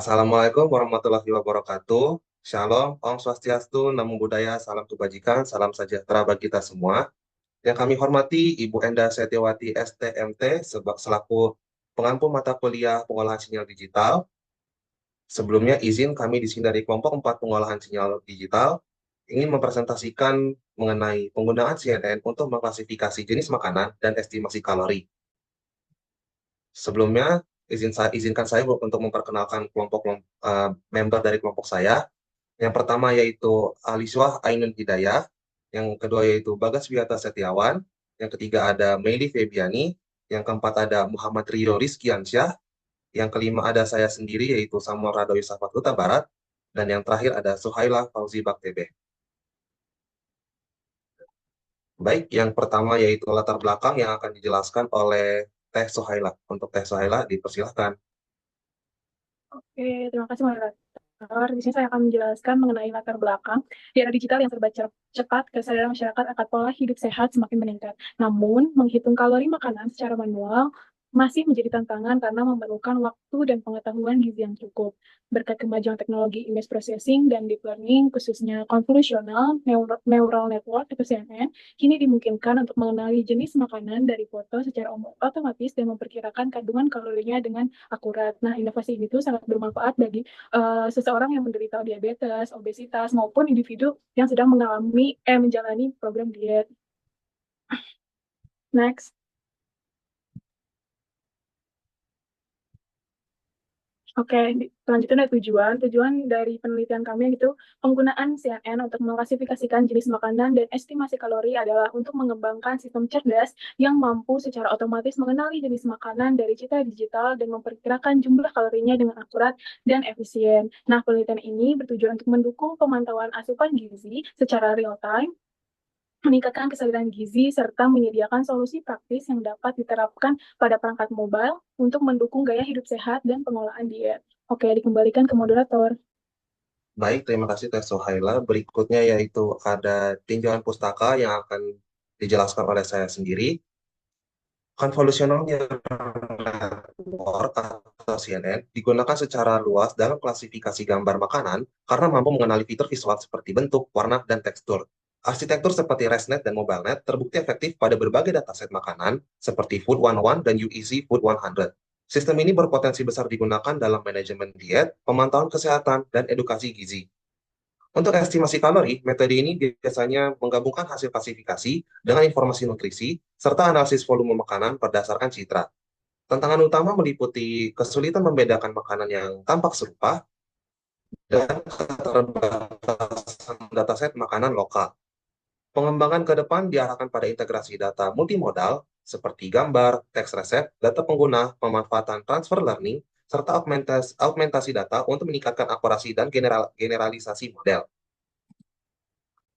Assalamualaikum warahmatullahi wabarakatuh. Shalom, Om Swastiastu, Namo Buddhaya, salam kebajikan, salam sejahtera bagi kita semua. Yang kami hormati Ibu Enda Setiawati STMT selaku pengampu mata kuliah pengolahan sinyal digital. Sebelumnya izin kami di sini dari kelompok 4 pengolahan sinyal digital ingin mempresentasikan mengenai penggunaan CNN untuk mengklasifikasi jenis makanan dan estimasi kalori. Sebelumnya, izinkan saya untuk memperkenalkan member dari kelompok saya. Yang pertama yaitu Aliswah Ainun Hidayah, yang kedua yaitu Bagas Wiyata Setiawan, yang ketiga ada Meli Febiani, yang keempat ada Muhammad Rio Rizkiansyah, yang kelima ada saya sendiri yaitu Samuel Radowi Safat Huta Barat, dan yang terakhir ada Suhaila Fauzi Baktebe. Baik, yang pertama yaitu latar belakang yang akan dijelaskan oleh Teh Suhaila. Untuk Teh Suhaila, dipersilahkan. Oke, terima kasih moderator. Di sini saya akan menjelaskan mengenai latar belakang di era digital yang serba cepat, kesadaran masyarakat akan pola hidup sehat semakin meningkat. Namun, menghitung kalori makanan secara manual masih menjadi tantangan karena memerlukan waktu dan pengetahuan gizi yang cukup. Berkat kemajuan teknologi image processing dan deep learning, khususnya convolutional neural network atau CNN, kini dimungkinkan untuk mengenali jenis makanan dari foto secara otomatis dan memperkirakan kandungan kalorinya dengan akurat. Nah, inovasi ini tuh sangat bermanfaat bagi seseorang yang menderita diabetes, obesitas, maupun individu yang sedang menjalani program diet. Next. Oke, selanjutnya ada tujuan. Tujuan dari penelitian kami itu penggunaan CNN untuk mengklasifikasikan jenis makanan dan estimasi kalori adalah untuk mengembangkan sistem cerdas yang mampu secara otomatis mengenali jenis makanan dari citra digital dan memperkirakan jumlah kalorinya dengan akurat dan efisien. Nah, penelitian ini bertujuan untuk mendukung pemantauan asupan gizi secara real time, meningkatkan kesadaran gizi, serta menyediakan solusi praktis yang dapat diterapkan pada perangkat mobile untuk mendukung gaya hidup sehat dan pengolahan diet. Oke, dikembalikan ke moderator. Baik, terima kasih Teh Sohaila. Berikutnya yaitu ada tinjauan pustaka yang akan dijelaskan oleh saya sendiri. Convolutional Network atau CNN digunakan secara luas dalam klasifikasi gambar makanan karena mampu mengenali fitur visual seperti bentuk, warna, dan tekstur. Arsitektur seperti ResNet dan MobileNet terbukti efektif pada berbagai dataset makanan seperti Food 101 dan UEC Food 100. Sistem ini berpotensi besar digunakan dalam manajemen diet, pemantauan kesehatan, dan edukasi gizi. Untuk estimasi kalori, metode ini biasanya menggabungkan hasil klasifikasi dengan informasi nutrisi serta analisis volume makanan berdasarkan citra. Tantangan utama meliputi kesulitan membedakan makanan yang tampak serupa dan keterbatasan dataset makanan lokal. Pengembangan ke depan diarahkan pada integrasi data multimodal seperti gambar, teks resep, data pengguna, pemanfaatan transfer learning, serta augmentasi data untuk meningkatkan akurasi dan generalisasi model.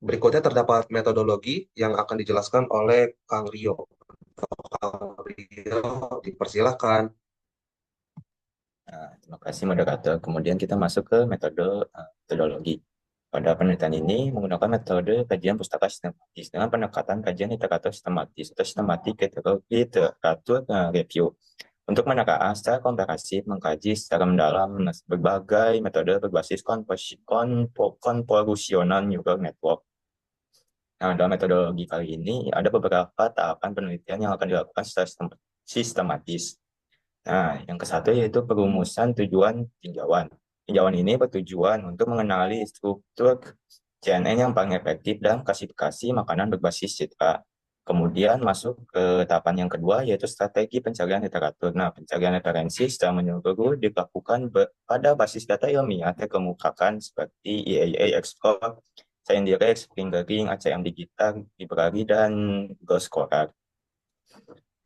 Berikutnya terdapat metodologi yang akan dijelaskan oleh Kang Rio. Kang Rio, dipersilakan. Nah, terima kasih moderator. Kemudian kita masuk ke metodologi. Pada penelitian ini menggunakan metode kajian pustaka sistematis dengan pendekatan kajian literatur sistematis atau sistematik literatur review untuk menelaah secara komprehensif, mengkaji secara mendalam berbagai metode berbasis convolutional neural network. Nah, dalam metodologi kali ini ada beberapa tahapan penelitian yang akan dilakukan secara sistematis. Nah, yang ke satu yaitu perumusan tujuan tinjauan. Tinjauan ini bertujuan untuk mengenali struktur CNN yang paling efektif dalam klasifikasi makanan berbasis citra. Kemudian masuk ke tahapan yang kedua yaitu strategi pencarian literatur. Nah, pencarian referensi secara menyeluruh dilakukan pada basis data ilmiah terkemukakan seperti EAA Explore, ScienDirect, Fingering, ACM Digital, Library, dan Google Scholar.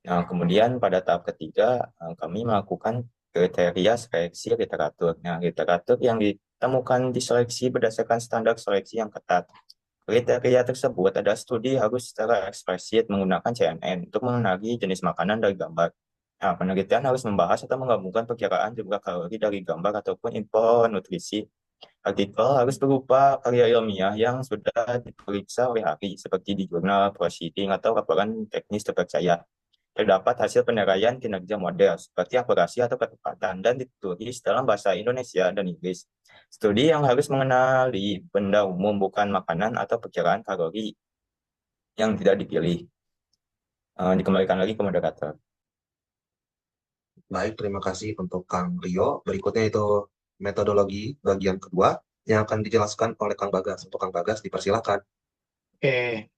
Nah, kemudian pada tahap ketiga, kami melakukan kriteria seleksi literatur. Nah, literatur yang ditemukan diseleksi berdasarkan standar seleksi yang ketat. Kriteria tersebut adalah studi harus secara eksplisit menggunakan CNN untuk mengenali jenis makanan dari gambar. Nah, penelitian harus membahas atau menggabungkan perkiraan jumlah kalori dari gambar ataupun info nutrisi. Artikel harus berupa karya ilmiah yang sudah diperiksa oleh ahli, seperti di jurnal, proceeding, atau laporan teknis terpercaya. terdapat hasil penilaian kinerja model seperti akurasi atau ketepatan dan ditulis dalam bahasa Indonesia dan Inggris. Studi yang harus mengenali benda umum bukan makanan atau perkiraan kalori yang tidak dipilih. Dikembalikan lagi ke moderator. Baik, terima kasih untuk Kang Rio. Berikutnya itu metodologi bagian kedua yang akan dijelaskan oleh Kang Bagas. Untuk Kang Bagas, dipersilakan. Oke,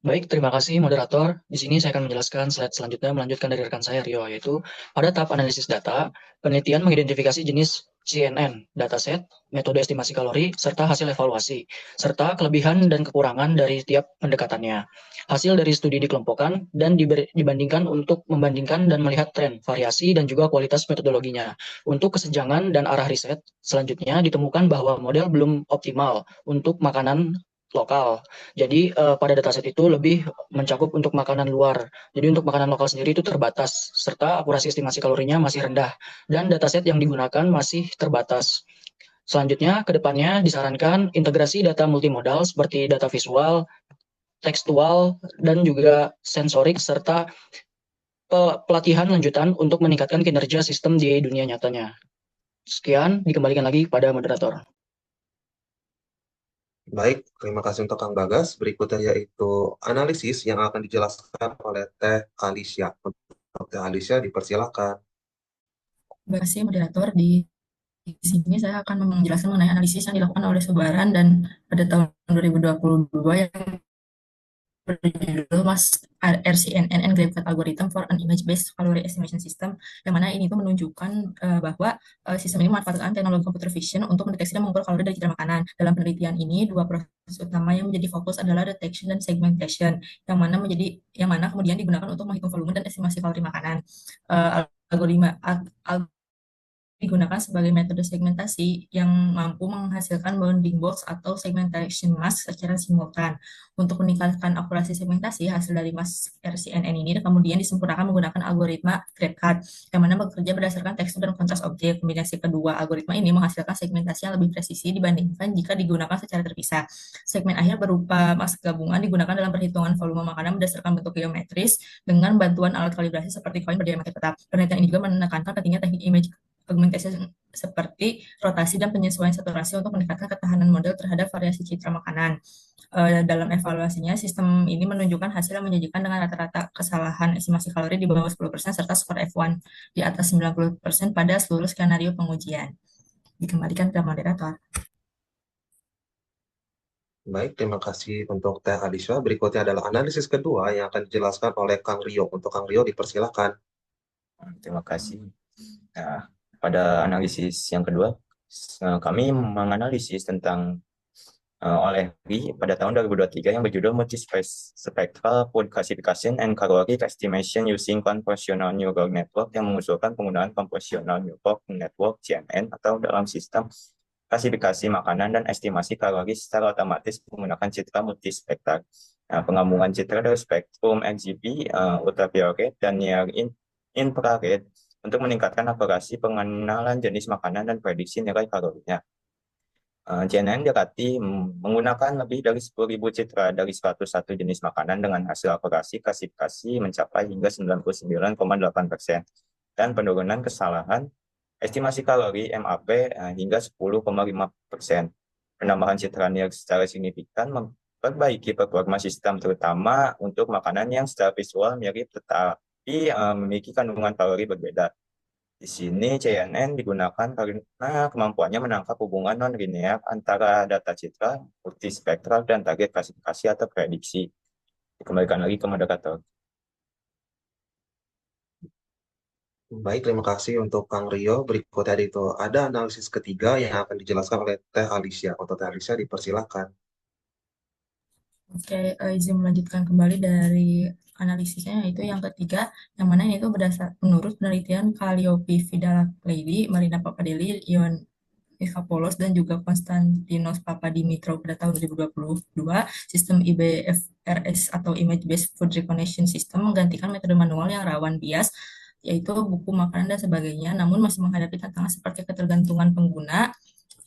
baik, terima kasih moderator. Di sini saya akan menjelaskan slide selanjutnya melanjutkan dari rekan saya Rio, yaitu pada tahap analisis data, penelitian mengidentifikasi jenis CNN, dataset, metode estimasi kalori, serta hasil evaluasi, serta kelebihan dan kekurangan dari tiap pendekatannya. Hasil dari studi dikelompokkan dan dibandingkan untuk membandingkan dan melihat tren, variasi, dan juga kualitas metodologinya. Untuk kesenjangan dan arah riset, selanjutnya ditemukan bahwa model belum optimal untuk makanan lokal. Jadi pada dataset itu lebih mencakup untuk makanan luar. Jadi untuk makanan lokal sendiri itu terbatas, serta akurasi estimasi kalorinya masih rendah, dan dataset yang digunakan masih terbatas. Selanjutnya, ke depannya disarankan integrasi data multimodal seperti data visual, tekstual, dan juga sensorik, serta pelatihan lanjutan untuk meningkatkan kinerja sistem di dunia nyatanya. Sekian, dikembalikan lagi kepada moderator. Baik, terima kasih untuk Kang Bagas. Berikutnya yaitu analisis yang akan dijelaskan oleh Teh Alicia. Untuk Teh Alicia, dipersilakan. Terima kasih moderator. Di sini saya akan menjelaskan mengenai analisis yang dilakukan oleh Sebaran dan pada tahun 2022 yang berjudul RCNN Graphite Algorithm for an Image-Based Calorie Estimation System, yang mana ini tuh menunjukkan bahwa sistem ini memanfaatkan teknologi computer vision untuk mendeteksi dan mengukur kalori dari citra makanan. Dalam penelitian ini, dua proses utama yang menjadi fokus adalah detection dan segmentation, yang mana kemudian digunakan untuk menghitung volume dan estimasi kalori makanan. Algoritma digunakan sebagai metode segmentasi yang mampu menghasilkan bounding box atau segmentation mask secara simultan. Untuk meningkatkan akurasi segmentasi, hasil dari mask RCNN ini kemudian disempurnakan menggunakan algoritma GraphCut, yang mana bekerja berdasarkan tekstur dan kontras objek. Kombinasi kedua algoritma ini menghasilkan segmentasi yang lebih presisi dibandingkan jika digunakan secara terpisah. Segmen akhir berupa mask gabungan digunakan dalam perhitungan volume makanan berdasarkan bentuk geometris dengan bantuan alat kalibrasi seperti koin berdiameter tetap. Penelitian ini juga menekankan pentingnya teknik image augmentasi seperti rotasi dan penyesuaian saturasi untuk meningkatkan ketahanan model terhadap variasi citra makanan. Dalam evaluasinya, sistem ini menunjukkan hasil yang menjanjikan dengan rata-rata kesalahan estimasi kalori di bawah 10% serta skor F1 di atas 90% pada seluruh skenario pengujian. Dikembalikan ke moderator. Baik, terima kasih untuk Teh Alicia. Berikutnya adalah analisis kedua yang akan dijelaskan oleh Kang Rio. Untuk Kang Rio, dipersilakan. Terima kasih. Nah, pada analisis yang kedua, kami menganalisis tentang oleh Lee pada tahun 2023 yang berjudul Multispectral Food Classification and Caloric Estimation Using Convolutional Neural Network, yang mengusulkan penggunaan Convolutional Neural Network CNN atau dalam sistem klasifikasi makanan dan estimasi kalori secara otomatis menggunakan citra multispektral. Nah, penggabungan citra dari spektrum RGB, ultraviolet, dan near infrared untuk meningkatkan akurasi pengenalan jenis makanan dan prediksi nilai kalorinya. CNN dilatih menggunakan lebih dari 10.000 citra dari 101 jenis makanan dengan hasil akurasi klasifikasi mencapai hingga 99,8% dan penurunan kesalahan estimasi kalori MAP hingga 10,5%. Penambahan citra near secara signifikan memperbaiki performa sistem, terutama untuk makanan yang secara visual mirip tetapi memiliki kandungan kalori berbeda. Di sini CNN digunakan karena kemampuannya menangkap hubungan non-linear antara data citra, multispektral, dan target klasifikasi atau prediksi. Dikembalikan lagi ke moderator. Baik, terima kasih untuk Kang Rio. Berikutnya itu ada analisis ketiga yang akan dijelaskan oleh Teh Alicia. Untuk Teh Alicia, dipersilakan. Oke, izin melanjutkan kembali dari analisisnya, yaitu yang ketiga, yang mana ini itu menurut penelitian Calliope Vidal-Lady, Marina Papadelli, Ion Ivapoulos, dan juga Konstantinos Papadimitrou pada tahun 2022, sistem IBFRS atau Image Based Food Recognition System menggantikan metode manual yang rawan bias, yaitu buku makanan dan sebagainya, namun masih menghadapi tantangan seperti ketergantungan pengguna,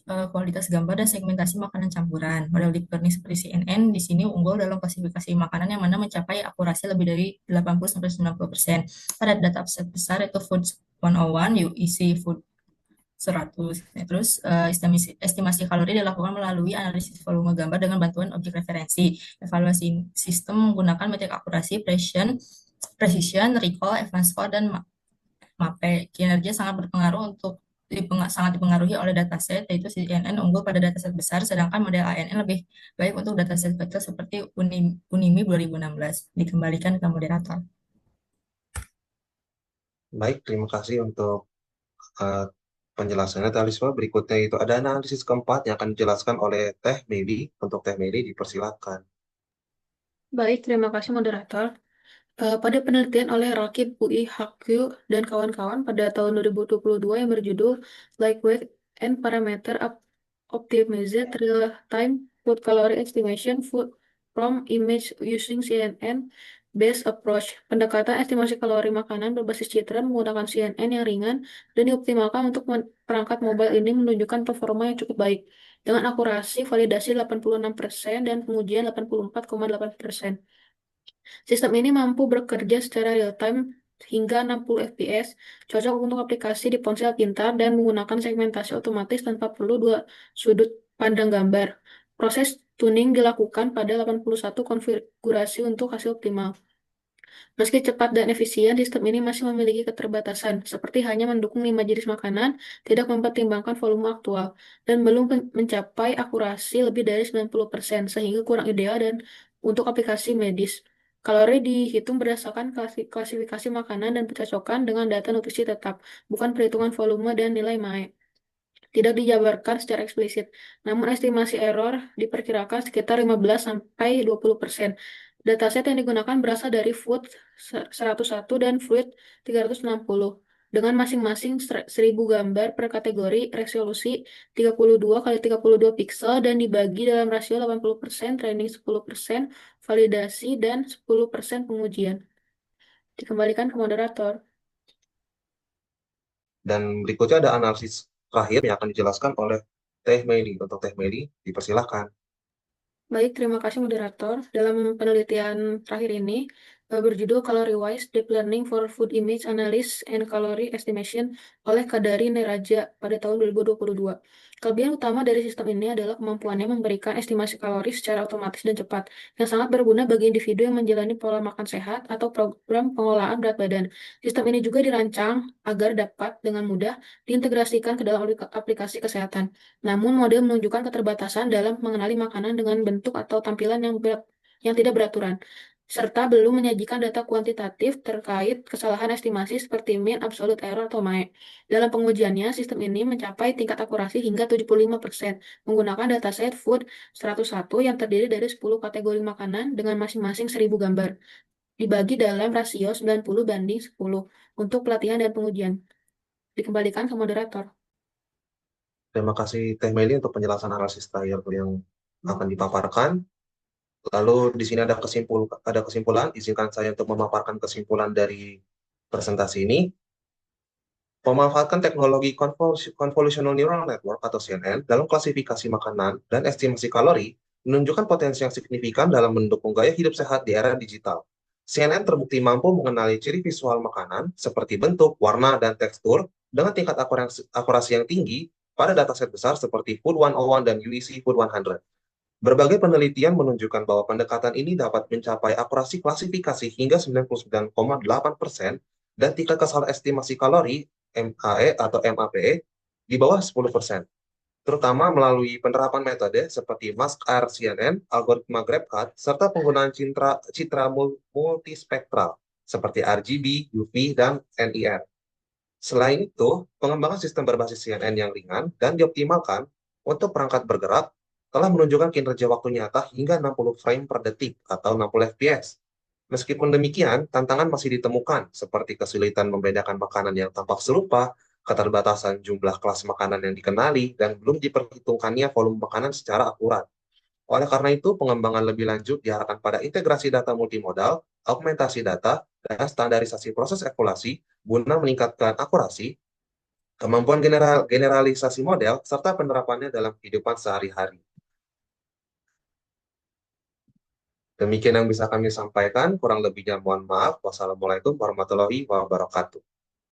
kualitas gambar dan segmentasi makanan campuran. Model deep learning seperti CNN di sini unggul dalam klasifikasi makanan yang mana mencapai akurasi lebih dari 80-90%. Pada dataset besar itu Food 101, UEC Food 100. Nah, terus estimasi kalori dilakukan melalui analisis volume gambar dengan bantuan objek referensi. Evaluasi sistem menggunakan metrik akurasi, precision, recall, advanced score, dan MAPE. Kinerja sangat berpengaruh sangat dipengaruhi oleh dataset, yaitu CNN unggul pada dataset besar, sedangkan model ANN lebih baik untuk dataset kecil seperti Unimi 2016. Dikembalikan ke moderator. Baik, terima kasih untuk uh, penjelasannya, Teh Alisma. Berikutnya itu ada analisis keempat yang akan dijelaskan oleh Teh Meli. Untuk Teh Meli, dipersilakan. Baik, terima kasih moderator. Pada penelitian oleh Rakib UI Hakyu dan kawan-kawan pada tahun 2022 yang berjudul Lightweight and Parameter Optimized Real-Time Food Calorie Estimation Food from Image Using CNN Based Approach. Pendekatan estimasi kalori makanan berbasis citra menggunakan CNN yang ringan dan dioptimalkan untuk perangkat mobile ini menunjukkan performa yang cukup baik dengan akurasi validasi 86% dan pengujian 84,8%. Sistem ini mampu bekerja secara real-time hingga 60 fps, cocok untuk aplikasi di ponsel pintar dan menggunakan segmentasi otomatis tanpa perlu dua sudut pandang gambar. Proses tuning dilakukan pada 81 konfigurasi untuk hasil optimal. Meski cepat dan efisien, sistem ini masih memiliki keterbatasan, seperti hanya mendukung 5 jenis makanan, tidak mempertimbangkan volume aktual, dan belum mencapai akurasi lebih dari 90%, sehingga kurang ideal dan untuk aplikasi medis. Kalori dihitung berdasarkan klasifikasi makanan dan bercocokan dengan data nutrisi tetap, bukan perhitungan volume dan nilai MAE. Tidak dijabarkan secara eksplisit, namun estimasi error diperkirakan sekitar 15-20%. Dataset yang digunakan berasal dari Food 101 dan Fruit 360, dengan masing-masing 1000 gambar per kategori, resolusi 32 kali 32 piksel, dan dibagi dalam rasio 80% training, 10% validasi, dan 10% pengujian. Dikembalikan ke moderator. Dan berikutnya ada analisis terakhir yang akan dijelaskan oleh Teh Meli. Untuk Teh Meli, dipersilakan. Baik, terima kasih moderator. Dalam penelitian terakhir ini, berjudul Calorie Wise Deep Learning for Food Image Analysis and Calorie Estimation oleh Kadari Neraja pada tahun 2022. Kelebihan utama dari sistem ini adalah kemampuannya memberikan estimasi kalori secara otomatis dan cepat, yang sangat berguna bagi individu yang menjalani pola makan sehat atau program pengolahan berat badan. Sistem ini juga dirancang agar dapat dengan mudah diintegrasikan ke dalam aplikasi kesehatan. Namun, model menunjukkan keterbatasan dalam mengenali makanan dengan bentuk atau tampilan yang tidak beraturan, serta belum menyajikan data kuantitatif terkait kesalahan estimasi seperti mean absolute error atau MAE. Dalam pengujiannya, sistem ini mencapai tingkat akurasi hingga 75% menggunakan dataset Food 101 yang terdiri dari 10 kategori makanan dengan masing-masing 1000 gambar, dibagi dalam rasio 90:10 untuk pelatihan dan pengujian. Dikembalikan ke moderator. Terima kasih Teh Meli untuk penjelasan analisis terakhir yang akan dipaparkan. Lalu di sini ada kesimpulan. Izinkan saya untuk memaparkan kesimpulan dari presentasi ini. Memanfaatkan teknologi Convolutional Neural Network atau CNN dalam klasifikasi makanan dan estimasi kalori menunjukkan potensi yang signifikan dalam mendukung gaya hidup sehat di era digital. CNN terbukti mampu mengenali ciri visual makanan seperti bentuk, warna, dan tekstur dengan tingkat akurasi yang tinggi pada dataset besar seperti Food 101 dan UEC Food 100. Berbagai penelitian menunjukkan bahwa pendekatan ini dapat mencapai akurasi klasifikasi hingga 99,8% dan tingkat kesalahan estimasi kalori MAE atau MAPE di bawah 10%, terutama melalui penerapan metode seperti Mask-R CNN, algoritma GrabCAD, serta penggunaan citra multispektral seperti RGB, UV, dan NIR. Selain itu, pengembangan sistem berbasis CNN yang ringan dan dioptimalkan untuk perangkat bergerak telah menunjukkan kinerja waktu nyata hingga 60 frame per detik atau 60 fps. Meskipun demikian, tantangan masih ditemukan, seperti kesulitan membedakan makanan yang tampak serupa, keterbatasan jumlah kelas makanan yang dikenali, dan belum diperhitungkannya volume makanan secara akurat. Oleh karena itu, pengembangan lebih lanjut diarahkan pada integrasi data multimodal, augmentasi data, dan standarisasi proses evaluasi guna meningkatkan akurasi, kemampuan generalisasi model, serta penerapannya dalam kehidupan sehari-hari. Demikian yang bisa kami sampaikan, kurang lebihnya mohon maaf. Wassalamualaikum warahmatullahi wabarakatuh.